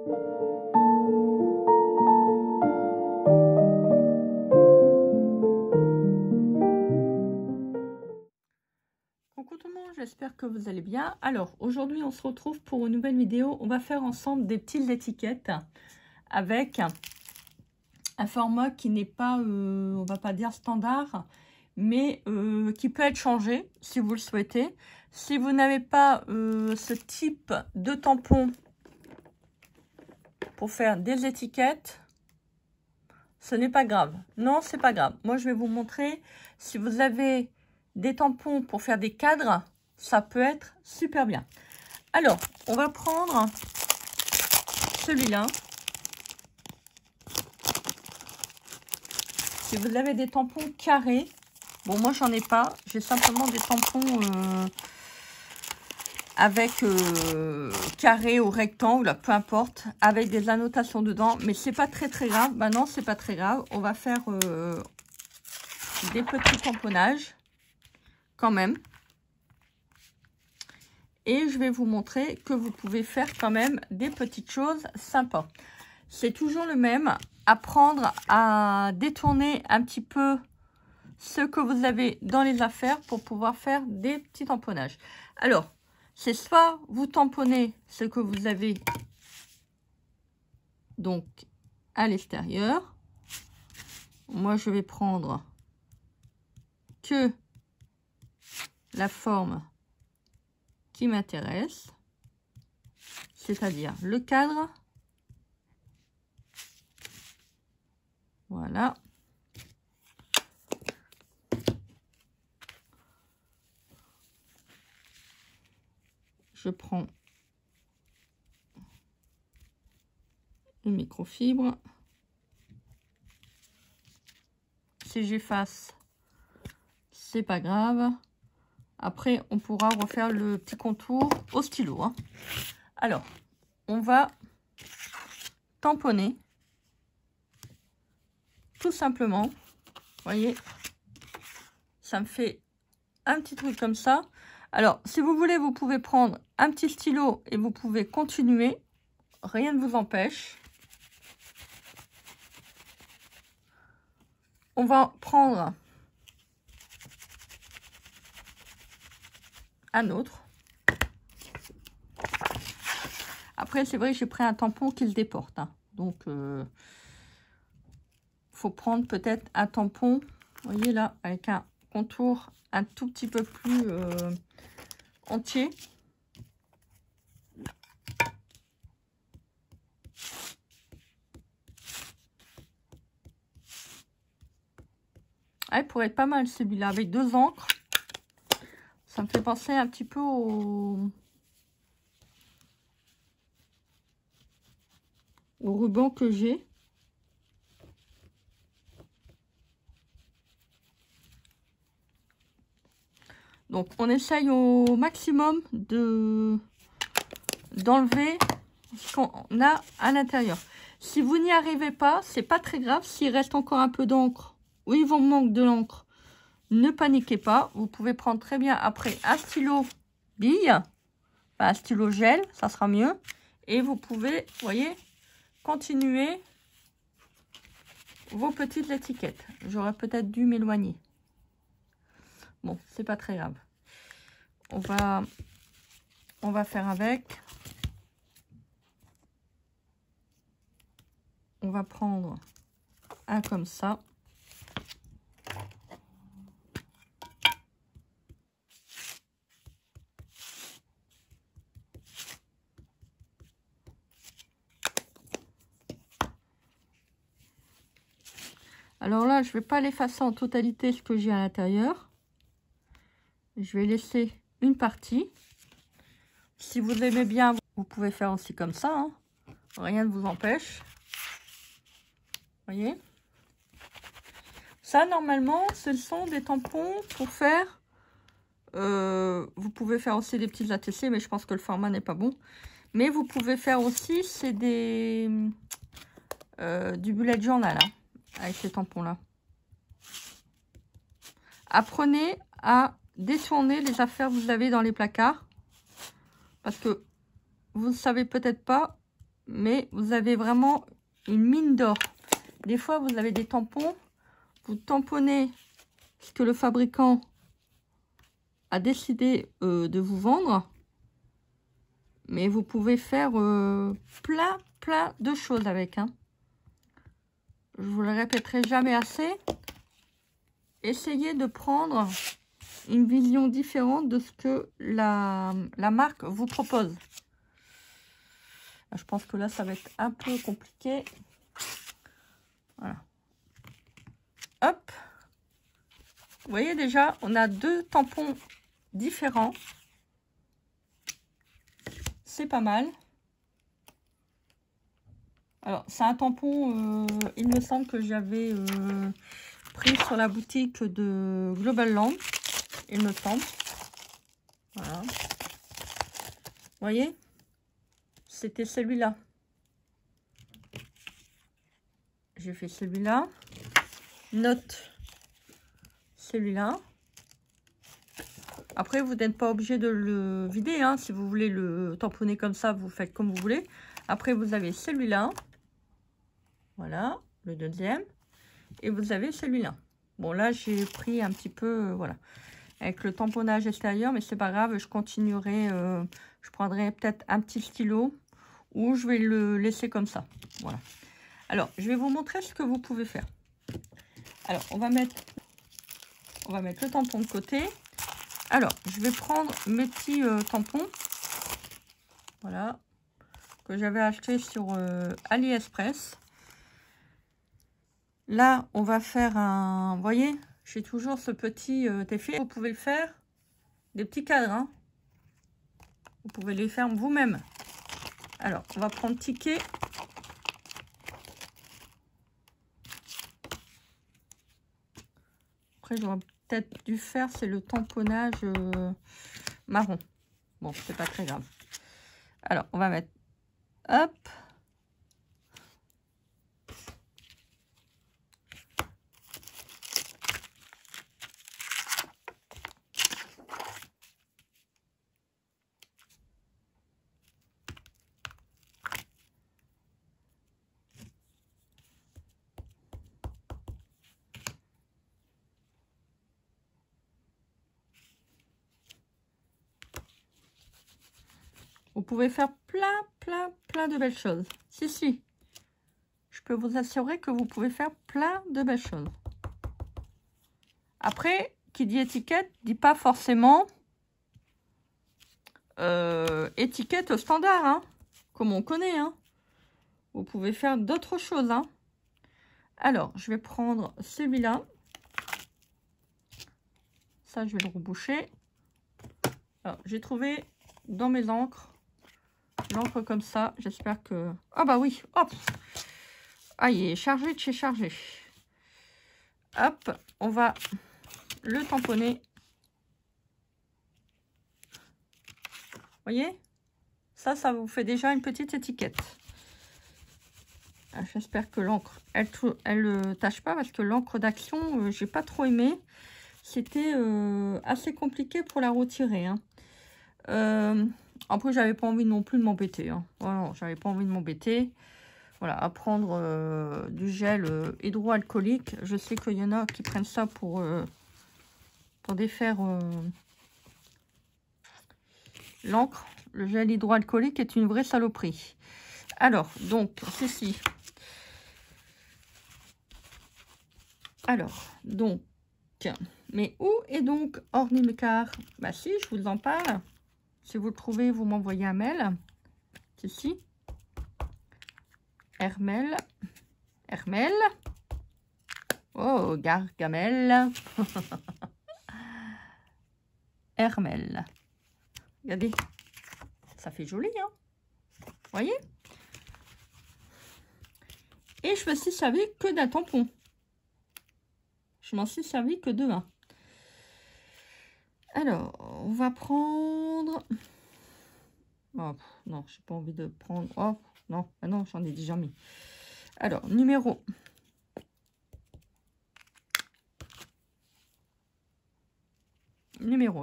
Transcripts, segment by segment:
Coucou tout le monde, j'espère que vous allez bien. Alors aujourd'hui on se retrouve pour une nouvelle vidéo. On va faire ensemble des petites étiquettes avec un format qui n'est pas, on va pas dire standard, mais qui peut être changé si vous le souhaitez. Si vous n'avez pas ce type de tampon pour faire des étiquettes, ce n'est pas grave. Non, c'est pas grave. Moi je vais vous montrer. Si vous avez des tampons pour faire des cadres, ça peut être super bien. Alors, on va prendre celui-là. Si vous avez des tampons carrés, bon, moi j'en ai pas. J'ai simplement des tampons avec carré ou rectangle, peu importe, avec des annotations dedans. Mais c'est pas très grave. Bah non, c'est pas très grave. On va faire des petits tamponnages quand même. Et je vais vous montrer que vous pouvez faire quand même des petites choses sympas. C'est toujours le même. Apprendre à détourner un petit peu ce que vous avez dans les affaires pour pouvoir faire des petits tamponnages. Alors, c'est soit vous tamponnez ce que vous avez donc à l'extérieur. Moi, je vais prendre que la forme qui m'intéresse, c'est-à-dire le cadre. Voilà. Je prends une microfibre. Si j'efface, c'est pas grave. Après, on pourra refaire le petit contour au stylo, hein. Alors, on va tamponner tout simplement. Vous voyez, ça me fait un petit truc comme ça. Alors, si vous voulez, vous pouvez prendre un petit stylo et vous pouvez continuer. Rien ne vous empêche. On va prendre un autre. Après, c'est vrai que j'ai pris un tampon qui le déporte, hein. Donc, faut prendre peut-être un tampon, vous voyez là, avec un contour un tout petit peu plus entier. Ah, il pourrait être pas mal celui-là, avec 2 encres. Ça me fait penser un petit peu au ruban que j'ai. Donc, on essaye au maximum d'enlever ce qu'on a à l'intérieur. Si vous n'y arrivez pas, c'est pas très grave. S'il reste encore un peu d'encre ou il vous manque de l'encre, ne paniquez pas. Vous pouvez prendre très bien après un stylo bille, un stylo gel, ça sera mieux. Et vous pouvez, vous voyez, continuer vos petites étiquettes. J'aurais peut-être dû m'éloigner. Bon, c'est pas très grave. On va faire avec. On va prendre un comme ça. Alors là, je vais pas l'effacer en totalité ce que j'ai à l'intérieur. Je vais laisser une partie. Si vous aimez bien, vous pouvez faire aussi comme ça, hein. Rien ne vous empêche. Voyez, ça normalement ce sont des tampons pour faire vous pouvez faire aussi des petits ATC, mais je pense que le format n'est pas bon. Mais vous pouvez faire aussi, c'est des du bullet journal, hein, avec ces tampons là. Apprenez à détourner les affaires que vous avez dans les placards, parce que vous ne savez peut-être pas, mais vous avez vraiment une mine d'or. Des fois, vous avez des tampons, vous tamponnez ce que le fabricant a décidé de vous vendre, mais vous pouvez faire plein de choses avec. Hein. Je vous le répéterai jamais assez. Essayez de prendre une vision différente de ce que la marque vous propose. Je pense que là, ça va être un peu compliqué. Voilà. Hop. Vous voyez déjà, on a 2 tampons différents. C'est pas mal. Alors, c'est un tampon, il me semble que j'avais pris sur la boutique de Global Land. Il me semble. Voilà. Vous voyez? C'était celui-là. J'ai fait celui-là. Note celui-là. Après, vous n'êtes pas obligé de le vider. Hein. Si vous voulez le tamponner comme ça, vous faites comme vous voulez. Après, vous avez celui-là. Voilà, le deuxième. Et vous avez celui-là. Bon, là, j'ai pris un petit peu, voilà, avec le tamponnage extérieur, mais c'est pas grave, je continuerai. Je prendrai peut-être un petit stylo ou je vais le laisser comme ça. Voilà. Alors, je vais vous montrer ce que vous pouvez faire. Alors, on va mettre le tampon de côté. Alors, je vais prendre mes petits tampons. Voilà. Que j'avais acheté sur AliExpress. Là, on va faire un... Vous voyez, j'ai toujours ce petit effet. Vous pouvez le faire, des petits cadres. Hein. Vous pouvez les faire vous-même. Alors, on va prendre ticket. Après, j'aurais peut-être dû faire, c'est le tamponnage marron. Bon, c'est pas très grave. Alors, on va mettre... Hop. Vous pouvez faire plein de belles choses. Si. Je peux vous assurer que vous pouvez faire plein de belles choses. Après, qui dit étiquette, dit pas forcément étiquette standard, hein, comme on connaît. Hein. Vous pouvez faire d'autres choses. Hein. Alors, je vais prendre celui-là. Ça, je vais le reboucher. Alors, j'ai trouvé dans mes encres, l'encre comme ça. J'espère que... Ah bah oui, hop. Ah, il est chargé de chez chargé. Hop, on va le tamponner. Voyez, ça vous fait déjà une petite étiquette. J'espère que l'encre, elle tâche pas, parce que l'encre d'action, j'ai pas trop aimé. C'était assez compliqué pour la retirer. Hein. Après, j'avais pas envie non plus de m'embêter. Hein. Voilà, j'avais pas envie de m'embêter. Voilà, à prendre du gel hydroalcoolique. Je sais qu'il y en a qui prennent ça pour défaire l'encre. Le gel hydroalcoolique est une vraie saloperie. Alors, donc, ceci. Alors, donc, mais où est donc Ornimécar? Bah si, je vous en parle. Si vous le trouvez, vous m'envoyez un mail. Ceci. Hermel. Oh, Gargamel. Hermel. Regardez. Ça fait joli, hein. Vous voyez? Et je me suis servi que d'un tampon. Je m'en suis servi que de un. Alors, on va prendre... Oh, non, j'ai pas envie de prendre... Oh, non, ah non, j'en ai déjà mis. Alors, numéro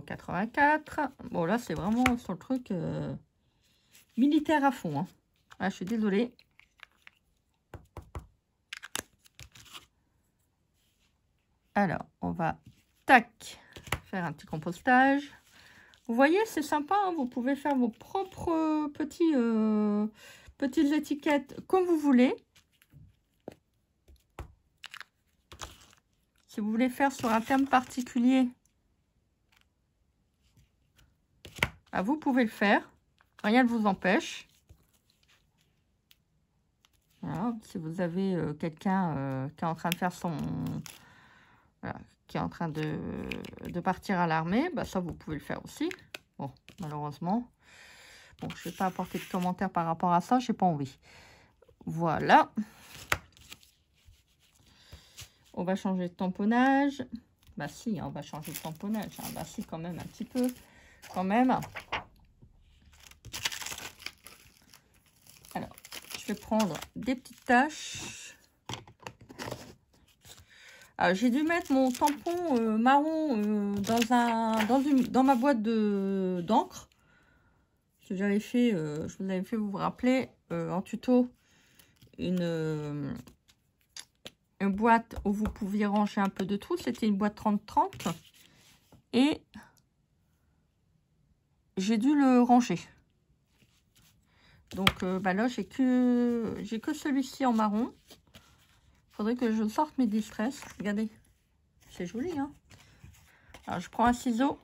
84. Bon, là, c'est vraiment sur le truc militaire à fond. Hein. Ah, je suis désolée. Alors, on va, tac, faire un petit compostage. Vous voyez, c'est sympa, hein, vous pouvez faire vos propres petites étiquettes comme vous voulez. Si vous voulez faire sur un thème particulier, bah, vous pouvez le faire. Rien ne vous empêche. Voilà, si vous avez quelqu'un qui est en train de faire son... Voilà, qui est en train de partir à l'armée, bah ça vous pouvez le faire aussi. Bon, malheureusement, bon, je ne vais pas apporter de commentaires par rapport à ça, j'ai pas envie. Voilà. On va changer de tamponnage. Bah si, on va changer de tamponnage. Hein. Bah si, quand même, un petit peu. Quand même. Alors, je vais prendre des petites taches. J'ai dû mettre mon tampon marron dans ma boîte d'encre. Que j'avais fait, je vous avais fait, vous rappeler, en tuto, une boîte où vous pouviez ranger un peu de tout. C'était une boîte 30-30. Et j'ai dû le ranger. Donc bah là, j'ai que celui-ci en marron. Faudrait que je sorte mes distress. Regardez, c'est joli, hein. Alors, je prends un ciseau.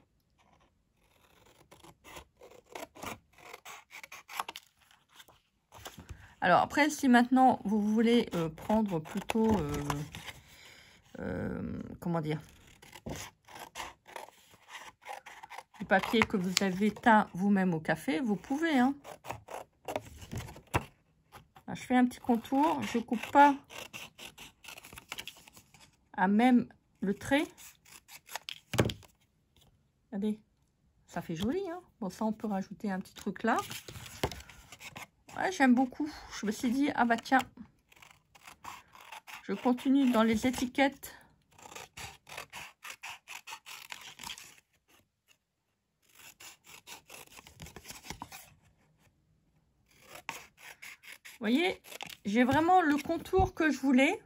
Alors, après, si maintenant, vous voulez prendre plutôt... comment dire, du papier que vous avez teint vous-même au café, vous pouvez, hein. Alors, je fais un petit contour. Je coupe pas à même le trait. Regardez, ça fait joli, hein. Bon, ça, on peut rajouter un petit truc là. Ouais, j'aime beaucoup. Je me suis dit, ah bah tiens, je continue dans les étiquettes. Vous voyez, j'ai vraiment le contour que je voulais.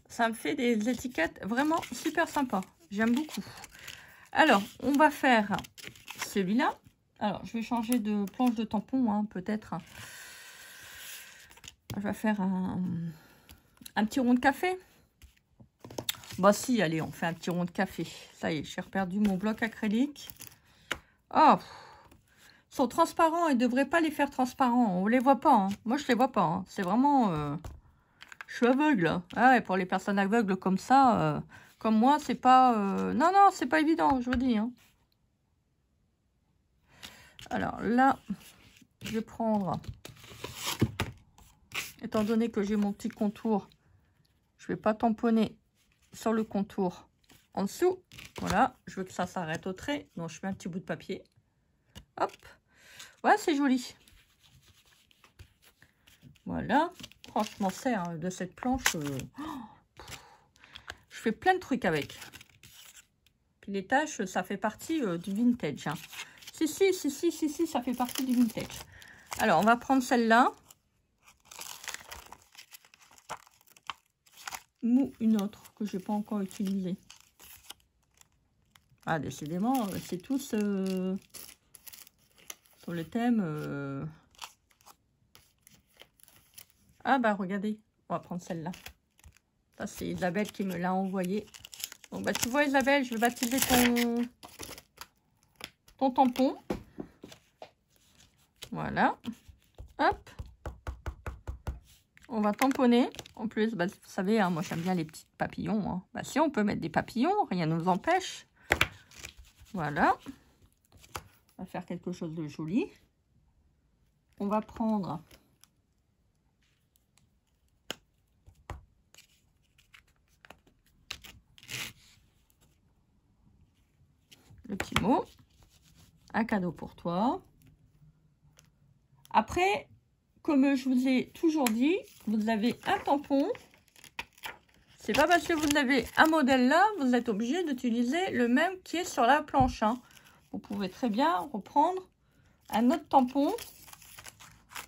Ça me fait des étiquettes vraiment super sympas. J'aime beaucoup. Alors, on va faire celui-là. Alors, je vais changer de planche de tampon, hein, peut-être. Je vais faire un petit rond de café. Bah si, allez, on fait un petit rond de café. Ça y est, j'ai reperdu mon bloc acrylique. Oh, ils sont transparents. Ils ne devraient pas les faire transparents. On ne les voit pas. Hein. Moi, je ne les vois pas. Hein. C'est vraiment... Je suis aveugle. Ah ouais, pour les personnes aveugles comme ça, comme moi, c'est pas... Non, non, c'est pas évident, je vous dis. Hein. Alors là, je vais prendre... Étant donné que j'ai mon petit contour, je vais pas tamponner sur le contour en dessous. Voilà, je veux que ça s'arrête au trait. Donc, je mets un petit bout de papier. Hop. Ouais, c'est joli. Voilà. Franchement, c'est hein, de cette planche. Je fais plein de trucs avec. Puis les taches, ça fait partie du vintage. Hein. Si, ça fait partie du vintage. Alors, on va prendre celle-là. Ou une autre que je n'ai pas encore utilisée. Ah, décidément, c'est tous sur le thème. Ah bah regardez, on va prendre celle-là. Ça c'est Isabelle qui me l'a envoyé. Bon bah tu vois Isabelle, je vais baptiser ton tampon. Voilà. Hop. On va tamponner. En plus, bah, vous savez, hein, moi j'aime bien les petits papillons. Hein. Bah, si on peut mettre des papillons, rien ne nous empêche. Voilà. On va faire quelque chose de joli. On va prendre... le petit mot. Un cadeau pour toi. Après, comme je vous ai toujours dit, vous avez un tampon. C'est pas parce que vous avez un modèle là, vous êtes obligé d'utiliser le même qui est sur la planche. Hein. Vous pouvez très bien reprendre un autre tampon.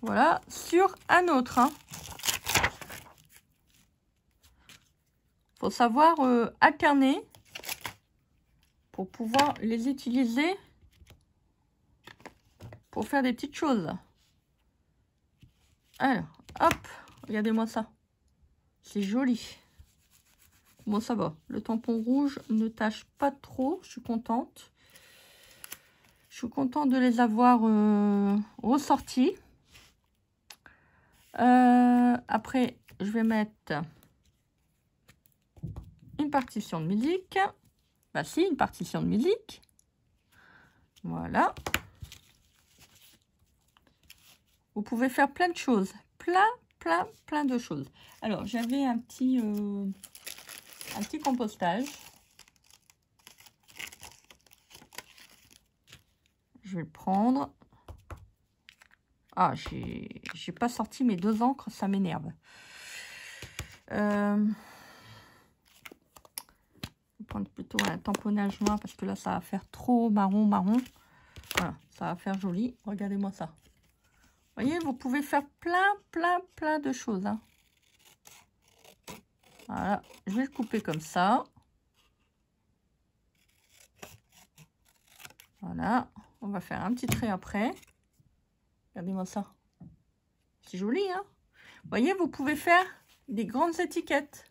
Voilà, sur un autre. Hein. Faut savoir alterner pour pouvoir les utiliser pour faire des petites choses. Alors, hop, regardez-moi ça. C'est joli. Bon, ça va. Le tampon rouge ne tâche pas trop. Je suis contente. Je suis contente de les avoir ressortis. Après, je vais mettre une partition de musique. Bah si, une partition de musique. Voilà. Vous pouvez faire plein de choses. Plein de choses. Alors, j'avais un petit compostage. Je vais le prendre. Ah, j'ai pas sorti mes 2 encres, ça m'énerve. Je vais prendre plutôt un tamponnage noir parce que là, ça va faire trop marron. Voilà, ça va faire joli. Regardez-moi ça. Vous voyez, vous pouvez faire plein de choses. Hein. Voilà, je vais le couper comme ça. Voilà, on va faire un petit trait après. Regardez-moi ça. C'est joli, hein? Vous voyez, vous pouvez faire des grandes étiquettes.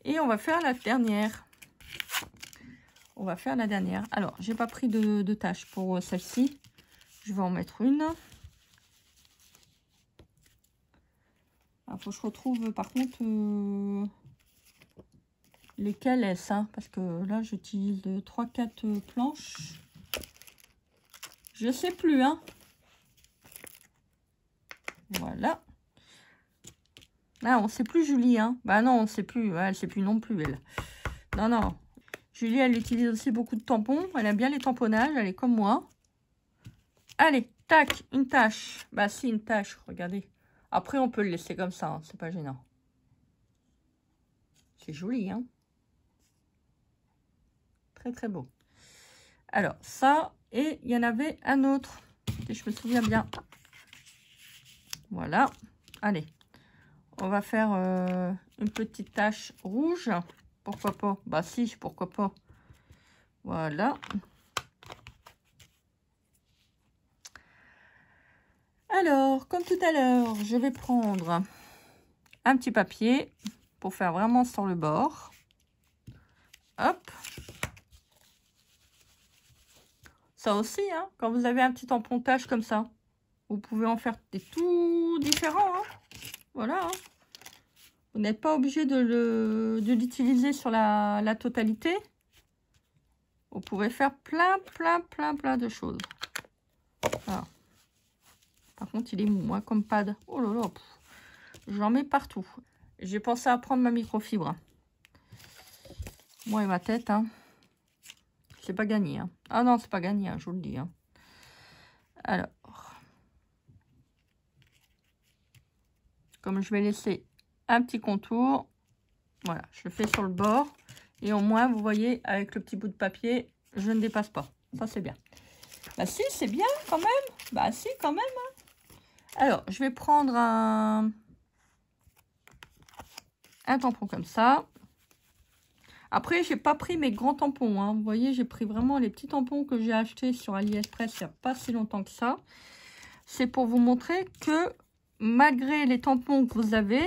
Et on va faire la dernière. Alors, j'ai pas pris de tâche pour celle-ci. Je vais en mettre une. Il faut que je retrouve par contre lesquelles est-ce, hein, parce que là j'utilise 3-4 planches. Je sais plus, hein. Voilà. Ah, on sait plus Julie, hein. Bah non, on sait plus. Ouais, elle sait plus non plus, elle. Non. Julie, elle utilise aussi beaucoup de tampons. Elle aime bien les tamponnages. Elle est comme moi. Allez, tac, une tâche. Bah si, une tâche, regardez. Après, on peut le laisser comme ça, hein. C'est pas gênant. C'est joli, hein. Très beau. Alors, ça, et il y en avait un autre. Si je me souviens bien. Voilà. Allez. On va faire une petite tache rouge. Pourquoi pas? Bah si, pourquoi pas. Voilà. Alors, comme tout à l'heure, je vais prendre un petit papier pour faire vraiment sur le bord. Hop. Ça aussi, hein, quand vous avez un petit empontage comme ça, vous pouvez en faire des tout différents. Hein. Voilà. Hein. Vous n'êtes pas obligé de l'utiliser sur la totalité. Vous pouvez faire plein de choses. Voilà. Par contre, il est mou, hein, comme pad. Oh là là, j'en mets partout. J'ai pensé à prendre ma microfibre. Moi et ma tête, hein. C'est pas gagné. Hein. Ah non, c'est pas gagné, hein, je vous le dis. Hein. Alors, comme je vais laisser un petit contour, voilà, je le fais sur le bord. Et au moins, vous voyez, avec le petit bout de papier, je ne dépasse pas. Ça, c'est bien. Bah si, c'est bien quand même. Bah si, quand même. Hein. Alors, je vais prendre un tampon comme ça. Après, j'ai pas pris mes grands tampons. Hein. Vous voyez, j'ai pris vraiment les petits tampons que j'ai achetés sur AliExpress il n'y a pas si longtemps que ça. C'est pour vous montrer que malgré les tampons que vous avez,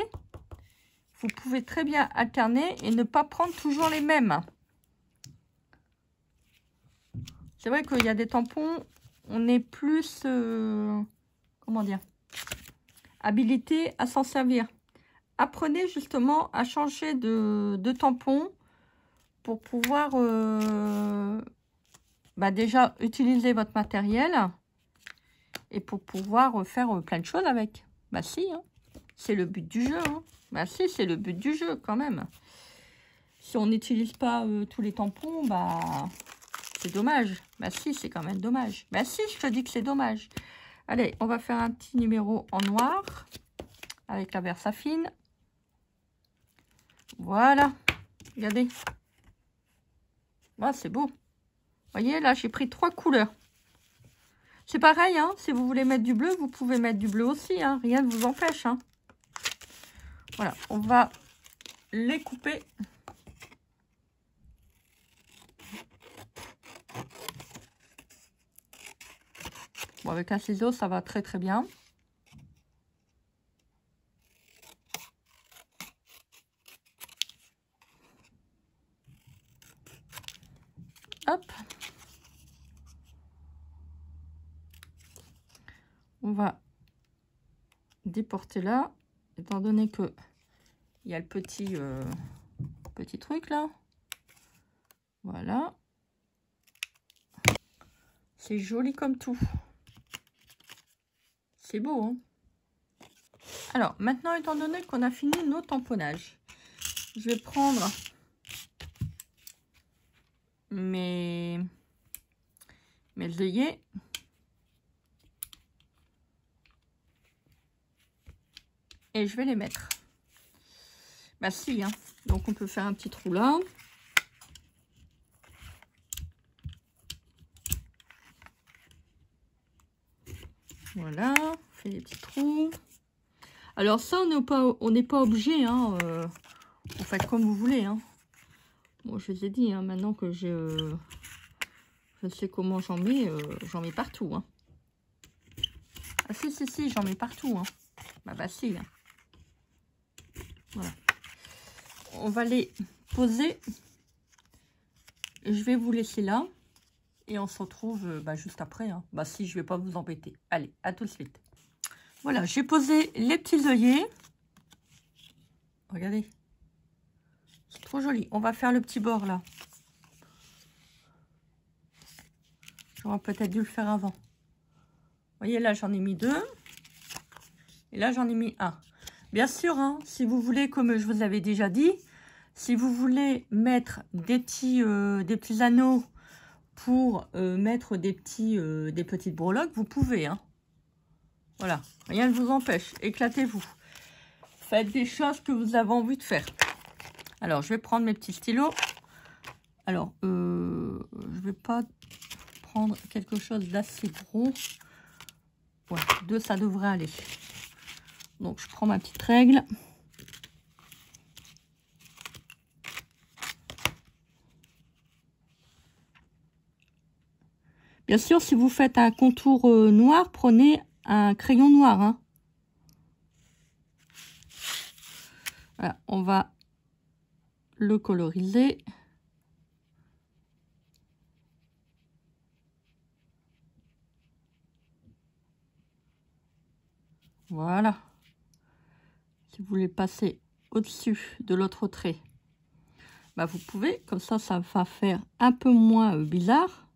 vous pouvez très bien alterner et ne pas prendre toujours les mêmes. C'est vrai qu'il y a des tampons, on est plus, comment dire, habilité à s'en servir. Apprenez justement à changer de tampon pour pouvoir déjà utiliser votre matériel et pour pouvoir faire plein de choses avec. Bah si, hein. C'est le but du jeu. Hein. Bah si, c'est le but du jeu quand même. Si on n'utilise pas tous les tampons, bah c'est dommage. Bah si, c'est quand même dommage. Bah si, je te dis que c'est dommage. Allez, on va faire un petit numéro en noir avec la Versafine. Voilà. Regardez. Ah, c'est beau. Voyez, là, j'ai pris 3 couleurs. C'est pareil, hein, si vous voulez mettre du bleu, vous pouvez mettre du bleu aussi. Hein, rien ne vous empêche. Hein. Voilà, on va les couper. Bon, avec un ciseau, ça va très très bien. Hop. On va déporter là, étant donné que il y a le petit truc là. Voilà. C'est joli comme tout. C'est beau, hein. Alors, maintenant, étant donné qu'on a fini nos tamponnages, je vais prendre mes œillets. Et je vais les mettre. Bah si, hein. Donc on peut faire un petit trou là. Voilà, on fait des petits trous. Alors ça, on n'est pas obligé, hein. Vous faites comme vous voulez, hein. Bon, je vous ai dit, hein, maintenant que je sais comment j'en mets partout, hein. Ah si, j'en mets partout, hein. Bah si, hein. Voilà. On va les poser. Je vais vous laisser là. Et on se retrouve juste après. Hein. Bah si, je vais pas vous embêter. Allez, à tout de suite. Voilà, j'ai posé les petits œillets. Regardez. C'est trop joli. On va faire le petit bord là. J'aurais peut-être dû le faire avant. Vous voyez, là, j'en ai mis 2. Et là, j'en ai mis 1. Bien sûr, hein, si vous voulez, comme je vous avais déjà dit, si vous voulez mettre des petits anneaux pour mettre des petites breloques, vous pouvez. Hein. Voilà, rien ne vous empêche. Éclatez-vous. Faites des choses que vous avez envie de faire. Alors, je vais prendre mes petits stylos. Alors, je vais pas prendre quelque chose d'assez gros. Ouais, 2, ça devrait aller. Donc, je prends ma petite règle. Bien sûr, si vous faites un contour noir, prenez un crayon noir. Hein. Voilà, on va le coloriser. Voilà. Si vous voulez passer au-dessus de l'autre trait, bah vous pouvez. Comme ça, ça va faire un peu moins bizarre.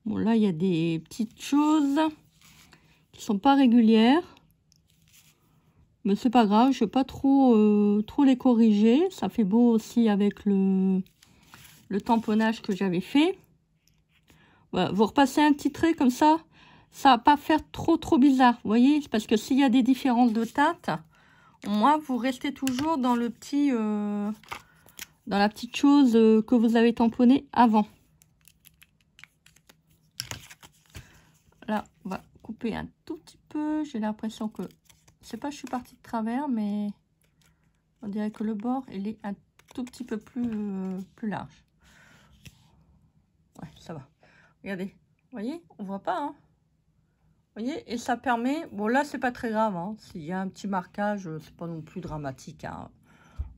Bon, là, il y a des petites choses qui sont pas régulières. Mais c'est pas grave, je vais pas trop les corriger. Ça fait beau aussi avec le tamponnage que j'avais fait. Voilà, vous repassez un petit trait comme ça. Ça va pas faire trop bizarre, vous voyez. Parce que s'il y a des différences de teinte, au moins vous restez toujours dans le petit, dans la petite chose que vous avez tamponné avant. Là, on va couper un tout petit peu. J'ai l'impression que, je sais pas, je suis partie de travers, mais on dirait que le bord, il est un tout petit peu plus large. Ouais, ça va. Regardez, vous voyez, on voit pas, hein. Vous voyez, et ça permet, bon là, c'est pas très grave, hein. S'il y a un petit marquage, c'est pas non plus dramatique, hein.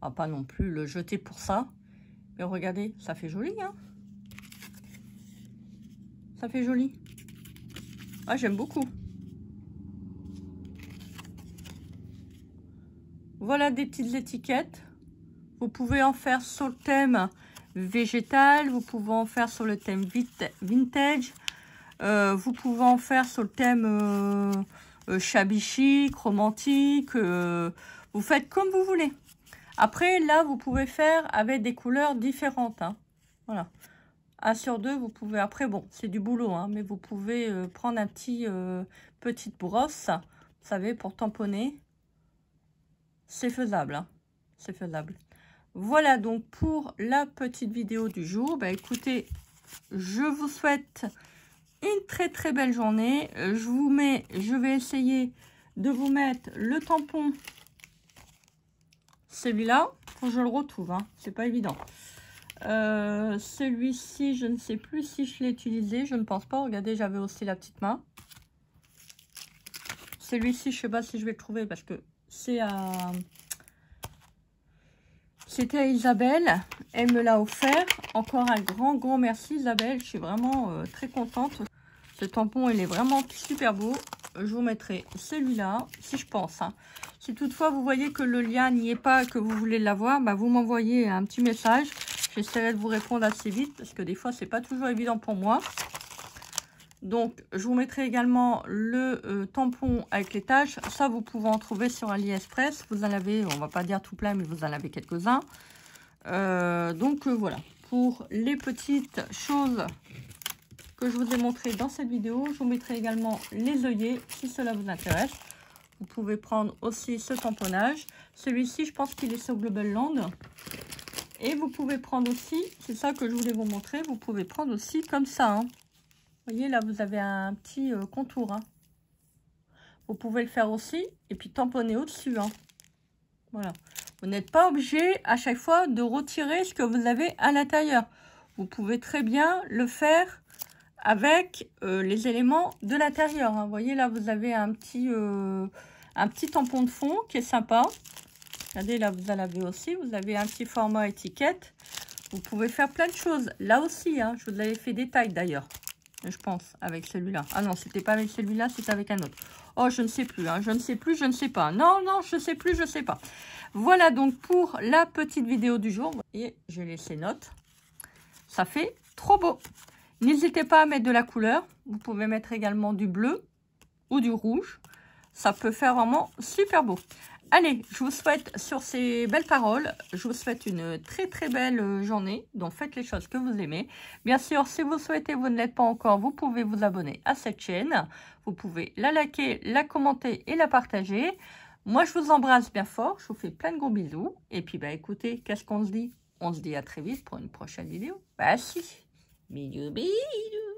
On va pas non plus le jeter pour ça. Mais regardez, ça fait joli, hein. Ça fait joli. Ah, j'aime beaucoup. Voilà des petites étiquettes. Vous pouvez en faire sur le thème végétal. Vous pouvez en faire sur le thème vintage. Vous pouvez en faire sur le thème shabby chic, romantique. Vous faites comme vous voulez. Après, là, vous pouvez faire avec des couleurs différentes. Hein. Voilà. 1 sur 2, vous pouvez... Après, bon, c'est du boulot, hein, mais vous pouvez prendre un petite brosse, vous savez, pour tamponner. C'est faisable, hein. C'est faisable. Voilà donc pour la petite vidéo du jour. Bah écoutez, je vous souhaite une très belle journée. Je vais essayer de vous mettre le tampon, celui-là, faut que je le retrouve, hein, c'est pas évident. Celui-ci, je ne sais plus si je l'ai utilisé, je ne pense pas. Regardez, j'avais aussi la petite main. Celui-ci, je sais pas si je vais le trouver parce que c'est à... C'était à Isabelle, elle me l'a offert. Encore un grand merci Isabelle, je suis vraiment très contente. Ce tampon, il est vraiment super beau. Je vous mettrai celui-là, si je pense. Hein. Si toutefois vous voyez que le lien n'y est pas, que vous voulez l'avoir, bah vous m'envoyez un petit message. J'essaierai de vous répondre assez vite parce que des fois, c'est pas toujours évident pour moi. Donc, je vous mettrai également le tampon avec les taches. Ça, vous pouvez en trouver sur AliExpress. Vous en avez, on va pas dire tout plein, mais vous en avez quelques-uns. Voilà. Pour les petites choses que je vous ai montrées dans cette vidéo, je vous mettrai également les œillets si cela vous intéresse. Vous pouvez prendre aussi ce tamponnage. Celui-ci, je pense qu'il est sur Global Land. Et vous pouvez prendre aussi, c'est ça que je voulais vous montrer, vous pouvez prendre aussi comme ça. Hein. Vous voyez, là, vous avez un petit contour. Hein. Vous pouvez le faire aussi et puis tamponner au-dessus. Hein. Voilà. Vous n'êtes pas obligé à chaque fois de retirer ce que vous avez à l'intérieur. Vous pouvez très bien le faire avec les éléments de l'intérieur. Hein. Vous voyez, là, vous avez un petit tampon de fond qui est sympa. Regardez, là, vous en avez aussi. Vous avez un petit format étiquette. Vous pouvez faire plein de choses. Là aussi, hein, je vous avais fait des tailles d'ailleurs. Je pense, avec celui-là. Ah non, c'était pas avec celui-là, c'était avec un autre. Oh, je ne sais plus, hein, je ne sais plus, je ne sais pas. Non, je sais plus, je sais pas. Voilà donc pour la petite vidéo du jour. Et j'ai laissé note. Ça fait trop beau. N'hésitez pas à mettre de la couleur. Vous pouvez mettre également du bleu ou du rouge. Ça peut faire vraiment super beau. Allez, je vous souhaite, sur ces belles paroles, je vous souhaite une très belle journée. Donc, faites les choses que vous aimez. Bien sûr, si vous souhaitez, vous ne l'êtes pas encore, vous pouvez vous abonner à cette chaîne. Vous pouvez la liker, la commenter et la partager. Moi, je vous embrasse bien fort. Je vous fais plein de gros bisous. Et puis, bah écoutez, qu'est-ce qu'on se dit? On se dit à très vite pour une prochaine vidéo. Bah si. Bisous, bisous.